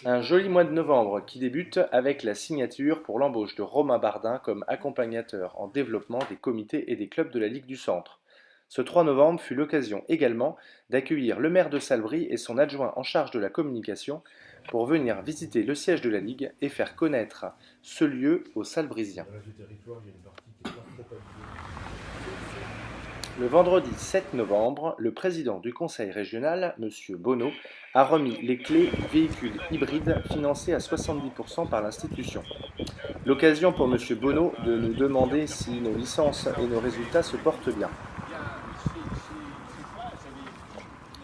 Un joli mois de novembre qui débute avec la signature pour l'embauche de Romain Bardin comme accompagnateur en développement des comités et des clubs de la Ligue du Centre. Ce 3 novembre fut l'occasion également d'accueillir le maire de Salbris et son adjoint en charge de la communication pour venir visiter le siège de la Ligue et faire connaître ce lieu aux Salbrisiens. Le vendredi 7 novembre, le président du conseil régional, M. Bonneau, a remis les clés du véhicule hybride financé à 70% par l'institution. L'occasion pour M. Bonneau de nous demander si nos licences et nos résultats se portent bien.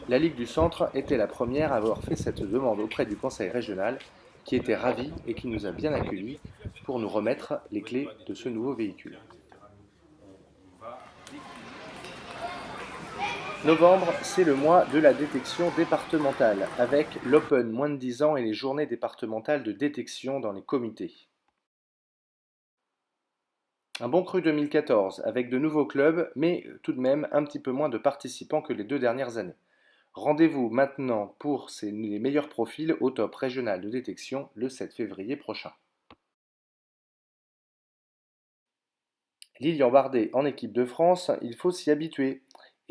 La Ligue du Centre était la première à avoir fait cette demande auprès du conseil régional, qui était ravi et qui nous a bien accueillis pour nous remettre les clés de ce nouveau véhicule. Novembre, c'est le mois de la détection départementale, avec l'Open moins de 10 ans et les journées départementales de détection dans les comités. Un bon cru 2014, avec de nouveaux clubs, mais tout de même un petit peu moins de participants que les 2 dernières années. Rendez-vous maintenant pour les meilleurs profils au top régional de détection le 7 février prochain. Lilian Bardet en équipe de France, il faut s'y habituer.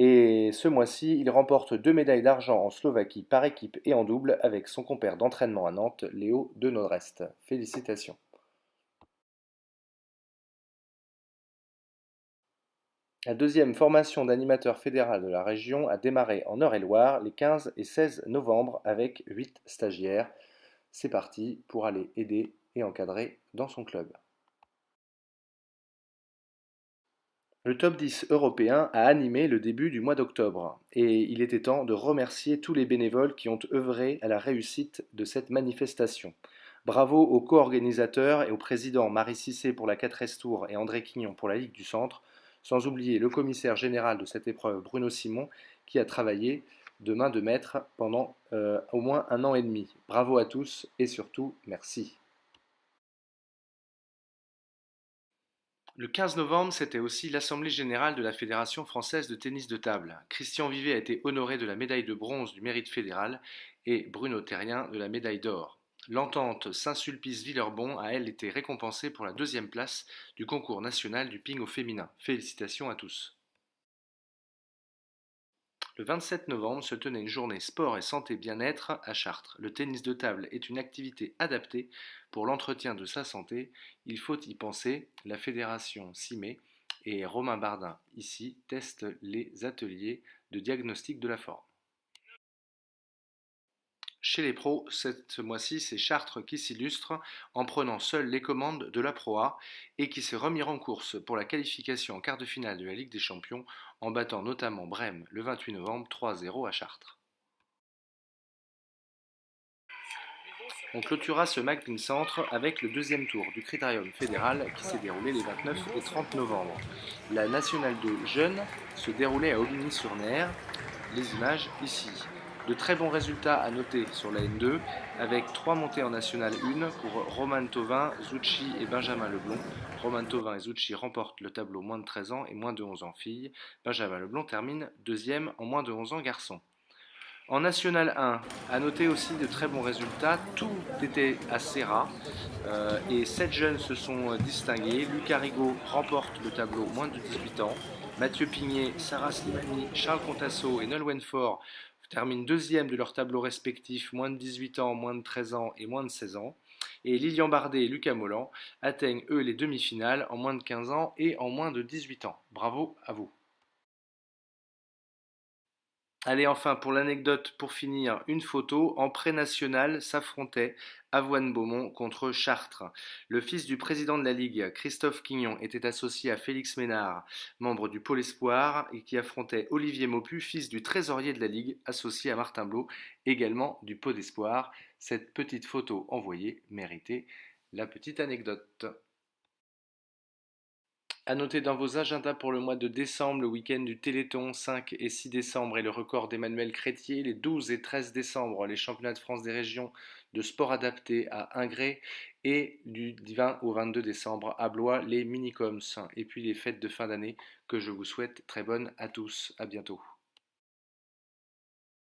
Et ce mois-ci, il remporte 2 médailles d'argent en Slovaquie par équipe et en double avec son compère d'entraînement à Nantes, Léo de Nordrest. Félicitations. La deuxième formation d'animateur fédéral de la région a démarré en Eure-et-Loire les 15 et 16 novembre avec 8 stagiaires. C'est parti pour aller aider et encadrer dans son club. Le top 10 européen a animé le début du mois d'octobre et il était temps de remercier tous les bénévoles qui ont œuvré à la réussite de cette manifestation. Bravo aux co-organisateurs et au président Marie Cissé pour la 4S Tour et André Quignon pour la Ligue du Centre, sans oublier le commissaire général de cette épreuve Bruno Simon qui a travaillé de main de maître pendant au moins 1 an et demi. Bravo à tous et surtout merci. Le 15 novembre, c'était aussi l'Assemblée générale de la Fédération française de tennis de table. Christian Vivet a été honoré de la médaille de bronze du mérite fédéral et Bruno Terrien de la médaille d'or. L'entente Saint-Sulpice-Villerbon a, elle, été récompensée pour la 2e place du concours national du ping au féminin. Félicitations à tous. Le 27 novembre se tenait une journée sport et santé bien-être à Chartres. Le tennis de table est une activité adaptée pour l'entretien de sa santé. Il faut y penser. La fédération s'y met et Romain Bardin, ici, teste les ateliers de diagnostic de la forme. Chez les pros, cette mois-ci, c'est Chartres qui s'illustre en prenant seul les commandes de la Pro A et qui s'est remis en course pour la qualification en quart de finale de la Ligue des Champions en battant notamment Brême le 28 novembre 3-0 à Chartres. On clôturera ce Magazine Centre avec le 2e tour du Critérium fédéral qui s'est déroulé les 29 et 30 novembre. La nationale 2 jeunes se déroulait à Aubigny-sur-Ner, les images ici. De très bons résultats à noter sur la N2 avec 3 montées en Nationale 1 pour Roman Thauvin, Zucchi et Benjamin Leblond. Roman Thauvin et Zucchi remportent le tableau moins de 13 ans et moins de 11 ans filles. Benjamin Leblond termine 2e en moins de 11 ans garçons. En National 1, à noter aussi de très bons résultats, tout était assez rare et 7 jeunes se sont distingués. Lucas Rigaud remporte le tableau moins de 18 ans. Mathieu Pigné, Sarah Slimani, Charles Contasso et Nolwenn Faure terminent 2e de leur tableau respectif, moins de 18 ans, moins de 13 ans et moins de 16 ans. Et Lilian Bardet et Lucas Molland atteignent eux les demi-finales en moins de 15 ans et en moins de 18 ans. Bravo à vous. Allez, enfin, pour l'anecdote, pour finir, une photo. En pré-national s'affrontait Avoine-Beaumont contre Chartres. Le fils du président de la Ligue, Christophe Quignon, était associé à Félix Ménard, membre du Pôle Espoir, et qui affrontait Olivier Maupu, fils du trésorier de la Ligue, associé à Martin Blot, également du Pôle Espoir. Cette petite photo envoyée méritait la petite anecdote. À noter dans vos agendas pour le mois de décembre, le week-end du Téléthon 5 et 6 décembre et le record d'Emmanuel Crétier, les 12 et 13 décembre, les championnats de France des régions de sport adapté à Ingré et du 20 au 22 décembre à Blois, les minicoms et puis les fêtes de fin d'année que je vous souhaite très bonnes à tous. À bientôt.